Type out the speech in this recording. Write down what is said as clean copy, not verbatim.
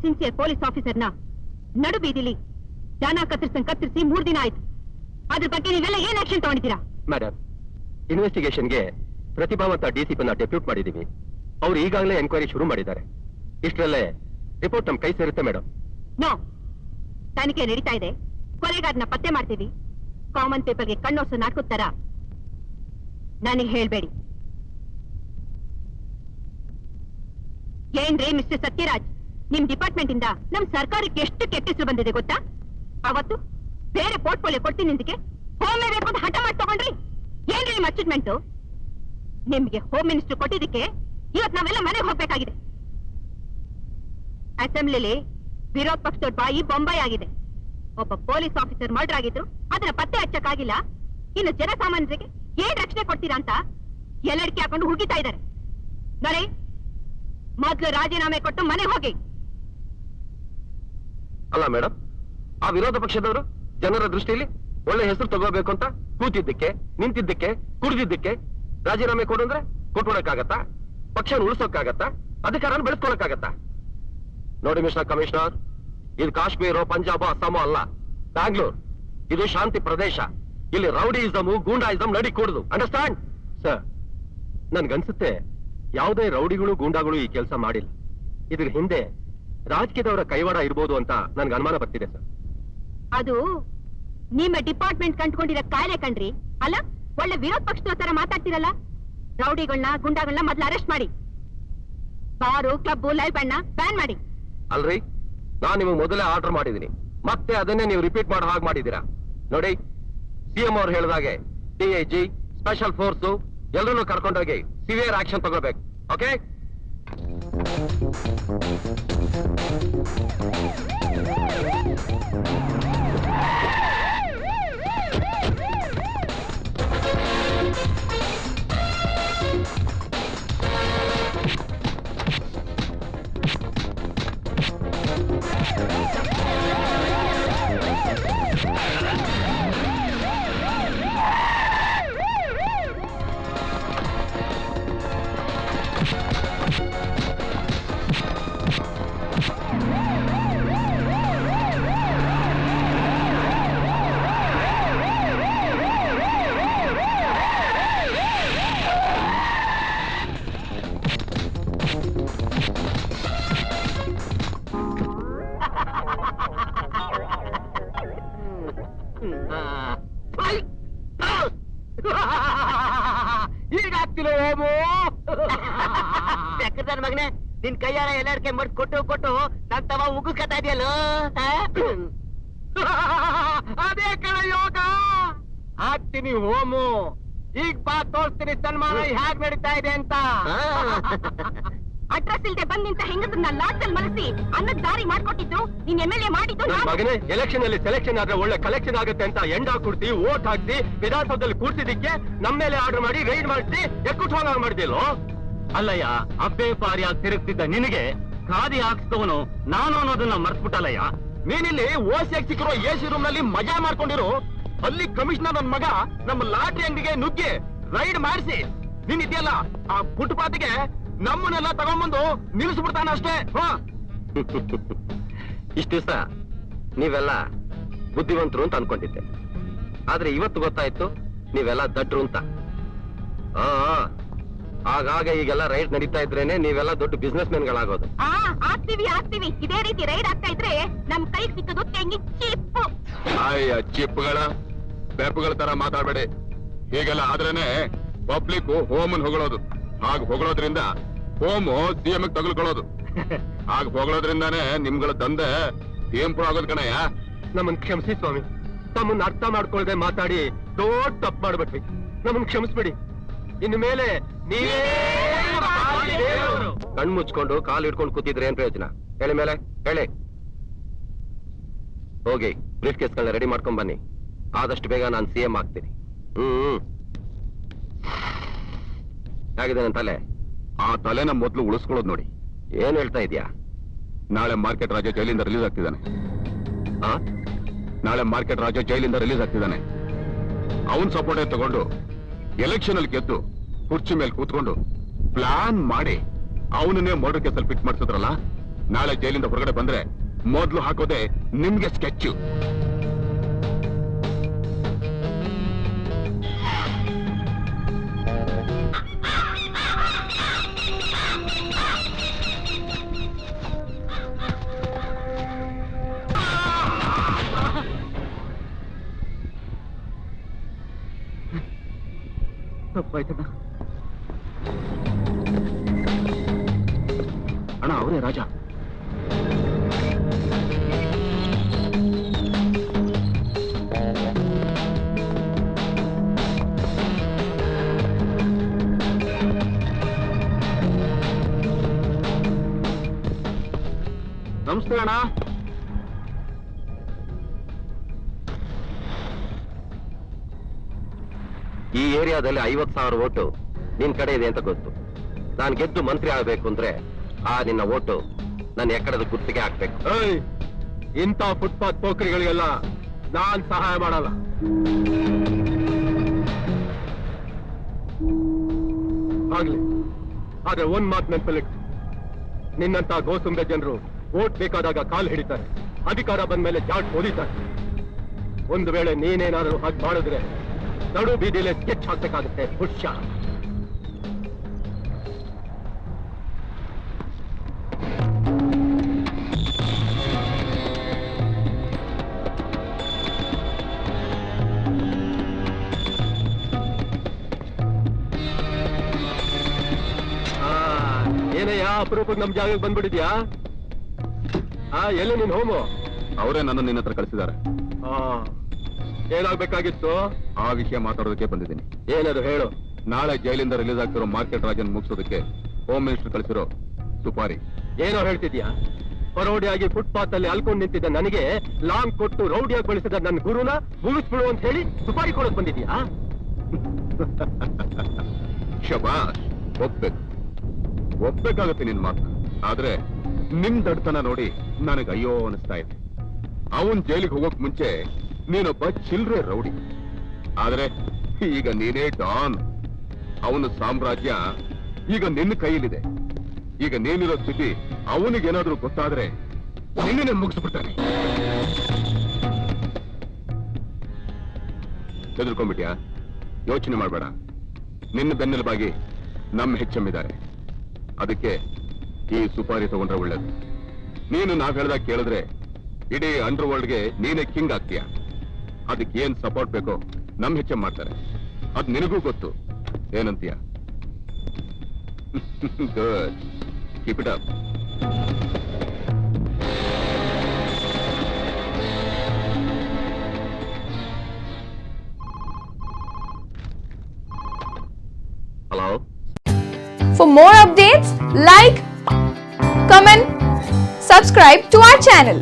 Sincere police ಆಫೀಸರ್ನ ನಡು ಬೀದಿಲಿ ಜನ ಕತ್ತರಿಸಿ 3 ದಿನ ಆಯ್ತು. ಅದ್ರ ಬಗ್ಗೆ ನೀವೆಲ್ಲ ಏನ್ ಆಕ್ಷನ್ ತಗೊಂಡಿದ್ದೀರಾ? ಮೇಡಮ್, ಇನ್ವೆಸ್ಟಿಗೇಷನ್ಗೆ ಪ್ರತಿಭಾವಂತ ಡಿಸಿಪಿನ ಡೆಪ್ಯೂಟ್ ಮಾಡಿದೀವಿ. ಅವ್ರು ಈಗಾಗಲೇ ಎನ್ಕ್ವೈರಿ ಶುರು ಮಾಡಿದ್ದಾರೆ. ಇಷ್ಟರಲ್ಲೇ ರಿಪೋರ್ಟ್ ನಮ್ ಕೈ ಸೇರುತ್ತೆ ಮೇಡಮ್. ನೋ, ತನಿಖೆ ನಡೀತಾ ಇದೆ. ಕೊಲೆಗಾರನ ಪತ್ತೆ ಮಾಡ್ತೀವಿ. ಕಾಮನ್ ಪೀಪಲ್ಗೆ ಕಣ್ಣೋಸು ನಾಟಕದ ತರ ನನಗೆ ಹೇಳ್ಬೇಡಿ. ಏನ್ರಿ ಮಿಸ್ಟರ್ ಸತ್ಯರಾಜ್, ನಿಮ್ ಡಿಪಾರ್ಟ್ಮೆಂಟ್ ಇಂದ ನಮ್ ಸರ್ಕಾರಕ್ಕೆ ಎಷ್ಟು ಕೆಟ್ಟ ಹೆಸರು ಬಂದಿದೆ ಗೊತ್ತಾ? ಅವತ್ತು ಬೇರೆ ಪೋರ್ಟ್ಫೋಲಿಯೋ ಕೊಡ್ತೀನಿ ನಿಂದಕ್ಕೆ ಹೋಮೇ ಬೇಕು ಅಂತ ಹಠ ಮಾಡಿ ತಗೊಂಡ್ರಿ. ಏನ್ರಿ ನಿಮ್ ಅಚೀವ್ಮೆಂಟ್? ನಿಮ್ಗೆ ಹೋಮ್ ಮಿನಿಸ್ಟರ್ ಕೊಟ್ಟಿದ್ದಕ್ಕೆ ಇವತ್ತು ನಾವೆಲ್ಲ ಮನೆಗೆ ಹೋಗ್ಬೇಕಾಗಿದೆ. ಅಸೆಂಬ್ಲಿಲಿ ವಿರೋಧ ಪಕ್ಷದವ್ರ ಬಾಯಿ ಬೊಂಬಾಯಿ ಆಗಿದೆ. ಒಬ್ಬ ಪೊಲೀಸ್ ಆಫೀಸರ್ ಮರ್ಡರ್ ಆಗಿದ್ರು, ಅದನ್ನ ಪತ್ತೆ ಹಚ್ಚಕ್ಕಾಗಿಲ್ಲ. ಇನ್ನು ಜನಸಾಮಾನ್ಯರಿಗೆ ಏನ್ ರಕ್ಷಣೆ ಕೊಡ್ತೀರಾ ಅಂತ ಎಲ್ಲಡಿಕೆ ಹಾಕೊಂಡು ಹುಡುಗಿತಾ ಇದ್ದಾರೆ. ನೋಡಿ, ಮೊದ್ಲು ರಾಜೀನಾಮೆ ಕೊಟ್ಟು ಮನೆ ಹೋಗಿ. ಅಲ್ಲ ಮೇಡಮ್, ಆ ವಿರೋಧ ಪಕ್ಷದವರು ಜನರ ದೃಷ್ಟಿಯಲ್ಲಿ ಒಳ್ಳೆ ಹೆಸರು ತಗೋಬೇಕು ಅಂತ ಕೂತಿದ್ದಕ್ಕೆ, ನಿಂತಿದ್ದಕ್ಕೆ, ಕುಡಿದಿದ್ದಕ್ಕೆ ರಾಜೀನಾಮೆ ಕೊಡು ಅಂದ್ರೆ ಕೊಟ್ಕೊಳಕ್ಕಾಗತ್ತಾ? ಪಕ್ಷ ಉಳಿಸೋಕ್ಕಾಗತ್ತಾ? ಅಧಿಕಾರನ ಬೆಳೆಸ್ಕೊಳಕ್ಕಾಗತ್ತಾ? ನೋಡಿ ಮಿಸ್ಟರ್ ಕಮಿಷನರ್, ಇದು ಕಾಶ್ಮೀರ, ಪಂಜಾಬ್, ಅಸ್ಸಾಮು ಅಲ್ಲ, ಬ್ಯಾಂಗ್ಳೂರ್. ಇದು ಶಾಂತಿ ಪ್ರದೇಶ. ಇಲ್ಲಿ ರೌಡಿಯಿಸಮ್, ಗೂಂಡಾಯಿಸಮ್ ನಡಿ ಕೂಡುದು. Understand sir? ನನ್ಗನ್ಸುತ್ತೆ ಯಾವುದೇ ರೌಡಿಗಳು, ಗೂಂಡಾಗಳು ಈ ಕೆಲಸ ಮಾಡಿಲ್ಲ. ಇದ್ರ ಹಿಂದೆ ರಾಜಕೀಯದವರ ಕೈವಾಡ ಇರ್ಬೋದು ಅಂತ ನನ್ಗೆ ಅನುಮಾನ ಬರ್ತಿದೆ ಸರ್. ಅದು ನಿಮ್ಮ ಡಿಪಾರ್ಟ್ಮೆಂಟ್ ಕಂಡುಕೊಂಡಿರೋ ಕಾಯಿಲೆ ಕಣ್ರಿ. ಅಲ್ಲ, ಒಳ್ಳೆ ವಿರೋಧ ಪಕ್ಷದ ತರ ಮಾತಾಡ್ತಿರಲ್ಲ. ರೌಡಿಗಳನ್ನ, ಗುಂಡಾಗಳನ್ನ ಮೊದ್ಲು ಅರೆಸ್ಟ್ ಮಾಡಿ. ಬಾರು, ಕ್ಲಬ್, ಲೈವ್ ಬ್ಯಾಂಡ್ ಬ್ಯಾನ್ ಮಾಡಿ. ಅಲ್ರಿ, ನಾನು ನಿಮಗೆ ಮೊದಲೇ ಆರ್ಡರ್ ಮಾಡಿದ್ದೀನಿ, ಮತ್ತೆ ಅದನ್ನೇ ನೀವು ರಿಪೀಟ್ ಮಾಡೋ ಹಾಗೆ ಮಾಡಿದ್ದೀರಾ. ನೋಡಿ, ಸಿಎಂ ಅವ್ರು ಹೇಳಿದಾಗೆ ಡಿಐಜಿ, ಸ್ಪೆಷಲ್ ಫೋರ್ಸು ಎಲ್ಲರನ್ನೂ ಕರ್ಕೊಂಡೋಗಿ ಸಿವಿಯರ್ ಆಕ್ಷನ್ ತಗೋಬೇಕು. ಓಕೆ? ಮಗನೇ, ನಿನ್ ಕೈಯಾರ ಎಲ್ಲಾರ್ಕೆ ಮಡ್ ಕೊಟ್ಟು ನನ್ ತವ ಉಗುಸ್ಕತಾ ಇದೆಯಲ್ಲ. ಅದೇ ಕಣ ಯೋಗ. ಹಾಕ್ತೀನಿ ಹೋಮು. ಈಗ ಬಾ, ತೋರಿಸ್ತೀನಿ ಸನ್ಮಾನ ಹ್ಯಾಗ್ ನಡೀತಾ ಇದೆ ಅಂತ. ಅಡ್ರೆಸ್ ಇಲ್ದೆ ಬಂದ್ ನಿಂತ ಹೆಂಗಸನ್ನ ಲಾಡ್ಜಲ್ಲಿ ಮಲಸಿ ಅನ್ನದ ದಾರಿ ಮಾಡ್ಕೊಟ್ಟಿದ್ದು ನೀನ್ MLA ಮಾಡಿದ್ದು. ಮಗನೇ, ಎಲೆಕ್ಷನ್ ಅಲ್ಲಿ ಸೆಲೆಕ್ಷನ್ ಆದ್ರೆ ಒಳ್ಳೆ ಕಲೆಕ್ಷನ್ ಆಗುತ್ತೆ ಅಂತ ಎಂಡ ಕುಡ್ತಿ, ಓಟ್ ಹಾಕ್ತಿ, ವಿಧಾನಸೌಧದಲ್ಲಿ ಕೂರ್ಸಿದ್ದಕ್ಕೆ ನಮ್ಮ ಮೇಲೆ ಆರ್ಡರ್ ಮಾಡಿ ರೈಡ್ ಮಾಡಿಸಿ ಎಕ್ಕುಟ್ ಹೋಗ ಮಾಡಿದಿಲ್ಲೋ. ಅಲ್ಲಯ್ಯ, ಅಬ್ಬೆ ಪಾರಿಯಾಗಿ ತಿರುಗ್ತಿದ್ದ ನಿನಗೆ ಖಾದಿ ಹಾಕ್ಸ್ತವನು ನಾನು ಅನ್ನೋದನ್ನ ಮರ್ತ್ಬಿಟ್ಟಲ್ಲಯ್ಯ. ನೀನಿಲ್ಲಿ ಓಸಿಯಾಗಿ ಸಿಕ್ಕಿರೋ ಎಸಿ ರೂಮ್ ನಲ್ಲಿ ಮಜಾ ಮಾಡ್ಕೊಂಡಿರು. ಅಲ್ಲಿ ಕಮಿಷನರ್ ನನ್ ಮಗ ನಮ್ಮ ಲಾಟ್ರಿ ಅಂಗಡಿಗೆ ನುಗ್ಗಿ ರೈಡ್ ಮಾಡಿಸಿ ನೀನ್ ಇದೆಯಲ್ಲ ಆ ಫುಟ್ಪಾತ್ಗೆ ನಮ್ಮನ್ನೆಲ್ಲ ತಗೊಂಡ್ಬಂದು ನಿಲ್ಲಿಸ್ಬಿಡ್ತಾನ ಅಷ್ಟೇ. ಇಷ್ಟು ದಿವಸ ನೀವೆಲ್ಲ ಬುದ್ಧಿವಂತರು ಅಂತ ಅನ್ಕೊಂಡಿದ್ದೆ, ಆದ್ರೆ ಇವತ್ತು ಗೊತ್ತಾಯ್ತು ನೀವೆಲ್ಲ ದಡ್ರು ಅಂತ. ಆಗಾಗ ಈಗೆಲ್ಲ ರೈಡ್ ನಡೀತಾ ಇದ್ರೇನೆ ನೀವೆಲ್ಲ ದೊಡ್ಡ ಬಿಸ್ನೆಸ್ ಮೆನ್ಗಳಾಗೋದು. ಆಗ್ತೀವಿ. ಇದೇ ರೀತಿ ರೈಡ್ ಆಗ್ತಾ ಇದ್ರೆ ನಮ್ ಕೈ ಸಿಕ್ಕದು ತೆಂಗಿ ಚಿಪ್ಪು. ಚಿಪ್ಪುಗಳ ಬೆಪ್ಪುಗಳ ತರ ಮಾತಾಡ್ಬೇಡಿ. ಹೀಗೆಲ್ಲ ಆದ್ರೇನೆ ಪಬ್ಲಿಕ್ ಹೋಮನ್ ಹೊಗಳೋದು. ಹಾಗ ಹೊಗಳೋದ್ರಿಂದ ಹೋಮು ಸಿಎಂ ತಗಲ್ಕೊಳ್ಳೋದು. ಹಾಗ ಹೊಗಳೋದ್ರಿಂದಾನೇ ನಿಮ್ಗಳ ದಂಧೆ ಇಂಪ್ರೂವ್ ಆಗೋದ್ ಕಣಯ್ಯ. ನಮ್ಮನ್ ಕ್ಷಮಿಸಿ ಸ್ವಾಮಿ, ತಮ್ಮನ್ನ ಅರ್ಥ ಮಾಡ್ಕೊಳ್ದೆ ಮಾತಾಡಿ ದೊಡ್ಡ ತಪ್ಪು ಮಾಡ್ಬಿಟ್ವಿ. ನಮ್ಮನ್ ಕ್ಷಮಿಸ್ಬಿಡಿ. ಇನ್ನು ಮೇಲೆ ನೀವೇ ಕಣ್ ಮುಚ್ಕೊಂಡು ಕಾಲು ಹಿಡ್ಕೊಂಡು ಕೂತಿದ್ರೆ ಏನ್ ಪ್ರಯೋಜನ ಹೇಳಿ? ಮೇಲೆ ಹೇಳಿ. ಹೋಗಿ ಬ್ರೀಫ್ ಕೇಸ್ಗಳನ್ನ ರೆಡಿ ಮಾಡ್ಕೊಂಡ್ ಬನ್ನಿ. ಆದಷ್ಟು ಬೇಗ ನಾನು ಸಿಎಂ ಆಗ್ತೀನಿ. ಹೇಗಿದೆ ನನ್ನ ತಲೆ? ಆ ತಲೆನ ಮೊದಲು ಉಳಿಸ್ಕೊಳ್ಳೋದು ನೋಡಿ. ಏನ್ ಹೇಳ್ತಾ ಇದೀಯಾ? ನಾಳೆ ಮಾರ್ಕೆಟ್ ರಾಜ ಜೈಲಿಂದ ರಿಲೀಸ್ ಆಗ್ತಿದ್ದಾನೆ. ನಾಳೆ ಮಾರ್ಕೆಟ್ ರಾಜ ಜೈಲಿಂದ ರಿಲೀಸ್ ಆಗ್ತಿದ್ದಾನೆ. ಅವನ್ ಸಪೋರ್ಟೇ ತಗೊಂಡು ಎಲೆಕ್ಷನ್ ಅಲ್ಲಿ ಗೆದ್ದು ಕುರ್ಚಿ ಮೇಲೆ ಕೂತ್ಕೊಂಡು ಪ್ಲಾನ್ ಮಾಡಿ ಅವನನ್ನೇ ಮರ್ಡರ್ ಕೇಸಲ್ಲಿ ಫಿಟ್ ಮಾಡಿಸಿದ್ರಲ್ಲ, ನಾಳೆ ಜೈಲಿಂದ ಹೊರಗಡೆ ಬಂದ್ರೆ ಮೊದ್ಲು ಹಾಕೋದೆ ನಿಮ್ಗೆ ಸ್ಕೆಚ್. ತಪ್ಪಾಯ್ತಣ್ಣ. ಅಣ್ಣ ಅವರೇ ರಾಜ. ನಮಸ್ತೆ ಅಣ್ಣ. ಈ ಏರಿಯಾದಲ್ಲಿ 50,000 ಓಟು ನಿನ್ ಕಡೆ ಇದೆ ಅಂತ ಗೊತ್ತು. ನಾನ್ ಗೆದ್ದು ಮಂತ್ರಿ ಆಗ್ಬೇಕು ಅಂದ್ರೆ ಆ ನಿನ್ನ ಓಟು ನನ್ನ ಎಕ್ಕಡದ ಗುತ್ತಿಗೆ ಹಾಕ್ಬೇಕು. ಏಯ್, ಇಂಥ ಫುಟ್ಪಾತ್ ಪೋಖ್ರಿಗಳಿಗೆಲ್ಲ ನಾನ್ ಸಹಾಯ ಮಾಡಲ್ಲ. ಆಗ್ಲಿ, ಆದ್ರೆ ಒಂದ್ ಮಾತು ನೆನಪಲ್ಲಿಟ್ಟು, ನಿನ್ನಂತ ಗೋಸುಂಬೆ ಜನರು ವೋಟ್ ಬೇಕಾದಾಗ ಕಾಲ್ ಹಿಡಿತಾರೆ, ಅಧಿಕಾರ ಬಂದ್ಮೇಲೆ ಜಾಟ್ ಓದಿತಾರೆ. ಒಂದು ವೇಳೆ ನೀನೇನಾದ್ರೂ ಹಾಗೆ ಮಾಡಿದ್ರೆ ನಡು ಬೀದಿಲೆ ಸ್ಕೆಚ್ ಹಾಕ್ಬೇಕಾಗುತ್ತೆ. ಹುಷಾರ್. ಏನಯ್ಯ ಅಪರೂಪಕ್ಕೆ ನಮ್ ಜಾಗಕ್ಕೆ ಬಂದ್ಬಿಟ್ಟಿದ್ಯಾ? ಎಲ್ಲಿ ನಿನ್ ಹೋಮು? ಅವರೇ ನನ್ನ ನಿನ್ನ ಹತ್ರ ಕಳಿಸಿದ್ದಾರೆ. ಏನಾಗ್ಬೇಕಾಗಿತ್ತು? ಆ ವಿಷಯ ಮಾತಾಡೋದಕ್ಕೆ ಬಂದಿದ್ದೀನಿ. ಏನದು ಹೇಳು. ನಾಳೆ ಜೈಲಿಂದ ರಿಲೀಸ್ ಆಗ್ತಿರೋ ಮಾರ್ಕೆಟ್ ರಾಜನ್ ಮುಗಿಸೋದಕ್ಕೆ ಹೋಮ್ ಮಿನಿಸ್ಟರ್ ಕಳಿಸಿರೋ ಸುಪಾರಿ. ಏನೋ ಹೇಳ್ತಿದ್ಯಾ? ರೌಡಿಯಾಗಿ ಫುಟ್ಪಾತ್ ಅಲ್ಲಿ ಅಲ್ಕೊಂಡು ನಿಂತಿದ್ದ ನನಗೆ ಲಾಂಗ್ ಕೊಟ್ಟು ರೌಡಿಯಾಗಿ ಬಳಸಿದ ನನ್ನ ಗುರುನ ಮುಗಿಸ್ಬಿಡು ಅಂತ ಹೇಳಿ ಸುಪಾರಿ ಕೊಡೋಕ್ ಬಂದಿದ್ಯಾ? ಶಬಾಷ್, ಒಪ್ಬೇಕಾಗತ್ತೆ ನಿನ್ ಮಾತು. ಆದ್ರೆ ನಿಮ್ ದಡ್ತನ ನೋಡಿ ನನಗೆ ಅಯ್ಯೋ ಅನಿಸ್ತಾ ಇದೆ. ಅವನ್ ಜೈಲಿಗೆ ಹೋಗೋಕ್ ಮುಂಚೆ ನೀನೊಬ್ಬ ಚಿಲ್ರೆ ರೌಡಿ, ಆದ್ರೆ ಈಗ ನೀನೇ ಡಾನ್. ಅವನ ಸಾಮ್ರಾಜ್ಯ ಈಗ ನಿನ್ನ ಕೈಯಲ್ಲಿದೆ. ಈಗ ನೀನಿರೋ ಸ್ಥಿತಿ ಅವನಿಗೇನಾದ್ರೂ ಗೊತ್ತಾದ್ರೆ ನಿನ್ನೆ ಮುಗಿಸ್ಬಿಡ್ತಾನೆ. ಹೆದರ್ಕೊಂಡ್ಬಿಟ್ಯಾ? ಯೋಚನೆ ಮಾಡ್ಬೇಡ. ನಿನ್ನ ಬೆನ್ನೆಲುಬಾಗಿ ನಮ್ಮ ಹೆಚ್ಚಮ್ಮಿದ್ದಾರೆ. ಅದಕ್ಕೆ ಈ ಸುಪಾರಿ ತಗೊಂಡ್ರೆ ಒಳ್ಳೇದು. ನೀನು ನಾವ್ ಹೇಳ್ದಾಗ ಕೇಳಿದ್ರೆ ಇಡೀ ಅಂಡರ್ ವರ್ಲ್ಡ್ಗೆ ನೀನೇ ಕಿಂಗ್ ಆಗ್ತೀಯ. ಅದಕ್ಕೆ ಏನ್ ಸಪೋರ್ಟ್ ಬೇಕೋ ನಮ್ ಹೆಚ್ಚಮ್ ಮಾಡ್ತಾರೆ. ಅದ್ ನಿನಗೂ ಗೊತ್ತು. ಏನಂತೀಯ? Good, keep it up. Hello. For more updates, like, comment, subscribe to our channel.